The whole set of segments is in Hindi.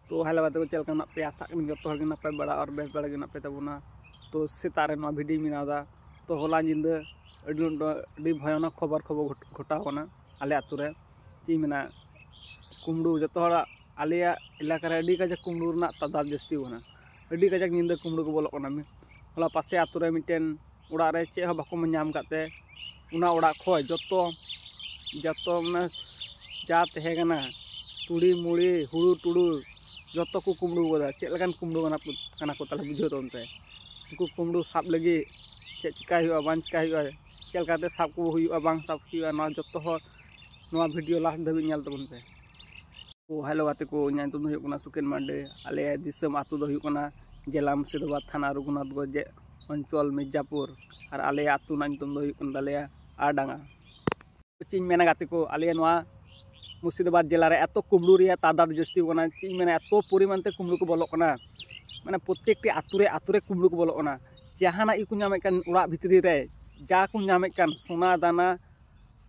तो हेलो गाते को चलका ना पे आशा करें जो हर नपे बड़ा और बेस बड़ा के नपे तबना तो सेतारे ना भिडियो मिनादा तो होला जिंदा अड़ी भयानक खबर घटावना आले आतु रे ची मेना कुमड़ू जो आले इलाका रे अड़ी काजा कुमड़ू ना तादाद जस्ती होना अड़ी काजा निंदा कुमड़ू को बोलो ना होला पासे आतु रे मिटेन उड़ा रे चे बाको नाम काते उना उड़ा खो जतो माने जा तहेगना तुड़ी मुड़ी हुड़ू टुड़ू जो को कुमड़ू गदा चे लगान कुमड़ू कना को ताले बुझो तो उनते उनको कुमड़ू साब लगी चे चिका हुआ बां चिका हुआ चे लगाते साब को हुआ बां साब हुआ ना जो हो नवा वीडियो लास्ट धाबी नेल तबन पे तो हेलो गाते को इन तो हुई कना सुकेन मांडे आले दिसम आतु दो हुई कना जिला मुर्शिदाबाद थाना रघुनाथगंज अंचल मिर्जापुर और आले आतु ना नितुम दो हुई कन दालेया आडांगा चिन मेना गाते को आले नवा मुर्शिदाबाद जिला रे एतो कुमड़ू रे तादाद जस्ती होना ची मेना एतो परिमाण ते कुमड़ू को बोलोक ना माने प्रत्येकटी आतुरे कुमड़ू को बोलोक ना जहाना इकु नामे कान उड़ा भितरी रे जा को नामे कान सोना दाना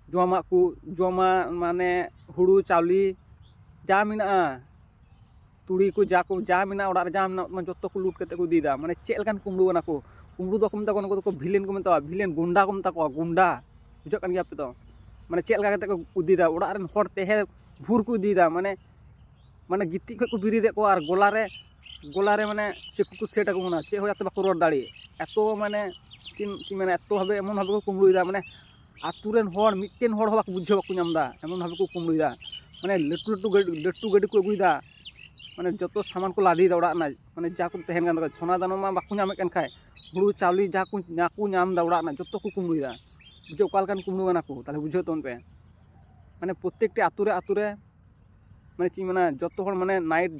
जमा माने हुड़ू चावली जा मिना तुड़ी को जा मिना उड़ा रे जा मिना जत्तो को लूट कते को दीदा माने चेल कान कुमड़ू ना को कुमड़ू दो को मता को भिलेन को मता भिलेन गुंडा को मता को गुंडा बुझो कान गया पे तो माने चेल का को उदीदा उड़ा रन हर तेहे भूर को उदीदा माने माने गित्ती को बिरी दे को और गोला रे माने चेक को सेट को मना चे हो जाते बाको रोड दाड़ी एतो माने कि माने एतो भाबे एमन भाबे को कुमड़ुइदा माने आतुरेन हर मिटेन हर बाको बुझे बाको नामदा एमन भाबे को कुमड़ुइदा माने लट्टू गड्डी को अगुइदा माने जतो सामान को लादीदा उड़ा ना माने जा को तहन गान सोना दानो मा बाको नामे कन खाय हुड़ू चावली जा को नामदा उड़ा ना जतो को कुमड़ुइदा बुझे कालकान कुमड़ू गाना को ताले बुझो तो पे माने प्रत्येकटी आतुरे माने ची माने जतो हर माने नाइट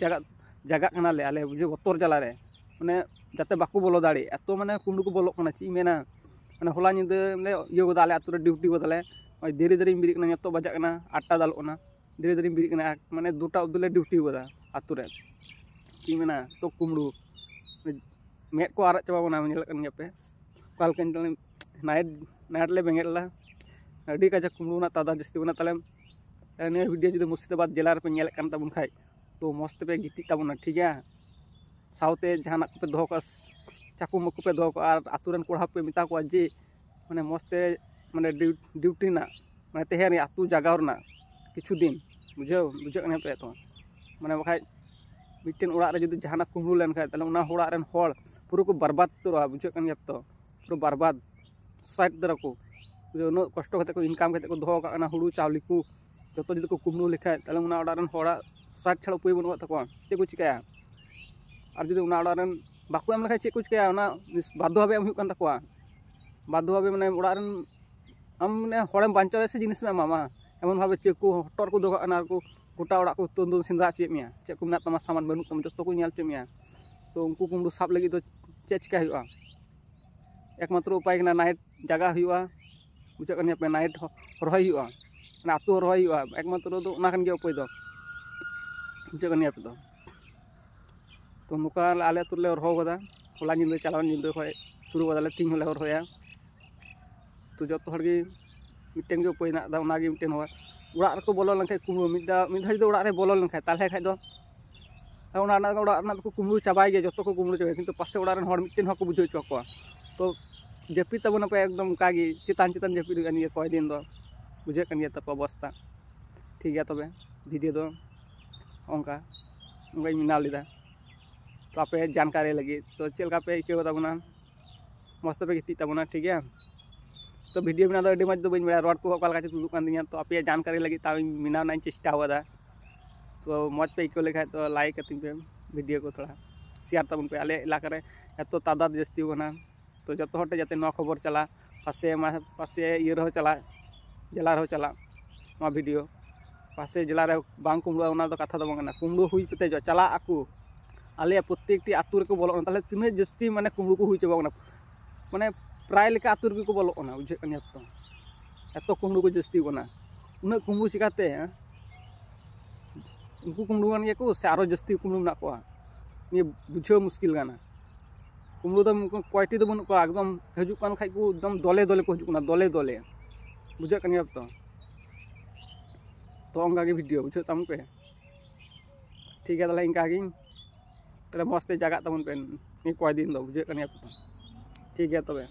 जगह कना ले आले बुझे बतर जाला रे माने जाते बाको बोलो दाड़ी एतो माने कुमड़ू को बोलो कना ची मेना माने होला निंद ले यो गदा आले आतुरे ड्यूटी गदाले ओय देरी बिरी कना जतो बजा कना 8टा दाल ओना देरी बिरी कना माने 2टा उदले ड्यूटी गदा आतुरे ची मेना तो कुमड़ू मेट को आरा चबा बना नेल कन पे कालकान तले नाइट ले बेंगेला अड़ी काजा कुमड़ू ना तादा जस्ती बना ताले ने वीडियो जुदि मुर्शिदाबाद जिला रे पे नेल कान ताबुन खाय तो मस्त पे गिती ताबुना ठीक है साउते जहाना को पे दो का चाकू मकु पे दो और आतुरन कोढ़ा पे मिता को जे माने मस्त माने ड्यूटी ना माने तेहे रे आतु जागाव ना किछु दिन बुझो कने पे तो माने बखाय मिटेन उड़ा रे जुदि जहाना कुमड़ू लेन खाय ताले उना होड़ा रेन होड़ पूरा को बर्बाद तो बुझो कने तो पूरा बर्बाद साइड दरा को उन कष्ट करते को इनकाम करते को दो का हुड़ू चावली को जो जो कुमड़ू लेखा ताले उना ओड़ा रन होड़ा साइड छाड़ा उपाय बनुआ तको चे को चिकाया और जो उना ओड़ा रन बाको एम लेखा चे को चिकाया उना बाध्य भावे एम हुई कान तको बाध्य भावे माने ओड़ा रन आम माने होड़ेम बांचाव से जिनिस में मामा एमन भावे चे को हटर को दो का को गोटा ओड़ा को तुंदुन सिंद्रा चे मिया चे को मेना तमा सामान बनु तम जतो को नेल चे मिया तो उनको कुमड़ू साब लगी तो चे चिका हुआ एकमात्र उपाय नाइट जगह हुआ बुझे कन पे नाइट रही हुआ आतु रही हुआ एकमात्र तो उना कन गे उपाय दो बुझे कन पे तो नुका आले आतु ले रहो गदा होला निंद चलाव निंद खय शुरू गदाले तीन होले रहोया तो जतो हर गे मिटेन गे उपाय ना दा उना गे मिटेन हुआ उड़ा रे को बोलो लन खाय कुमड़ू मिदा जो उड़ा रे बोलो लन खाय ताले खाय दो उड़ा को कुमड़ू चाबाय गे जतो को कुमड़ू चाबाय किंतु पासे उड़ा रन हर मिटेन हको बुझो चको तो जपी तब पे एकदम का चितान जपी कई दिन दो बुझे तब अवस्था ठीक है तब वीडियो दो अंका मिना लेदा तो आपे जानकारी लगे तो चलका पे इको तबना मस्त पे गिती तबना ठीक है तो वीडियो बना दो मज बी बड़ा रोड को तुदुक तो आपे जानकारी लगे ताव मिना चेष्टा हुआ तो मज पे इको लेखा तो लाइक कती पे वीडियो को थोड़ा शेयर तबन पे आले इलाका रे एतो तादाद जस्ती होना तो जो हटे जाते नवा खबर चला पासे ये रहो चला जिला रहो चला नवा वीडियो पासे जिला रे बांग कुमड़ू ना तो कथा दो बंगना कुमड़ू हुई पे जो चला आकू आले प्रत्येकटी आतु रे को बोलो ताले तिने जस्ती माने कुमड़ू को हुई चबा माने प्राय लेका आतु रे को बोलो बुझे कन तो एतो कुमड़ू को जस्ती बना उना कुमड़ू चिकाते उनको कुमड़ू गान को से आरो जस्ती कुमड़ू ना को ये बुझे मुश्किल गाना कुमड़ू तो कयटी तो बनू को एकदम हजुकान खाई को एकदम दले को हजुकना दले बुझे कन तो अंगा गे वीडियो बुझे तम पे ठीक है ताले इनका गिन ताले मस्ते जगह तबन पे नि कोई दिन दो बुझे कनिया को ठीक है तबे।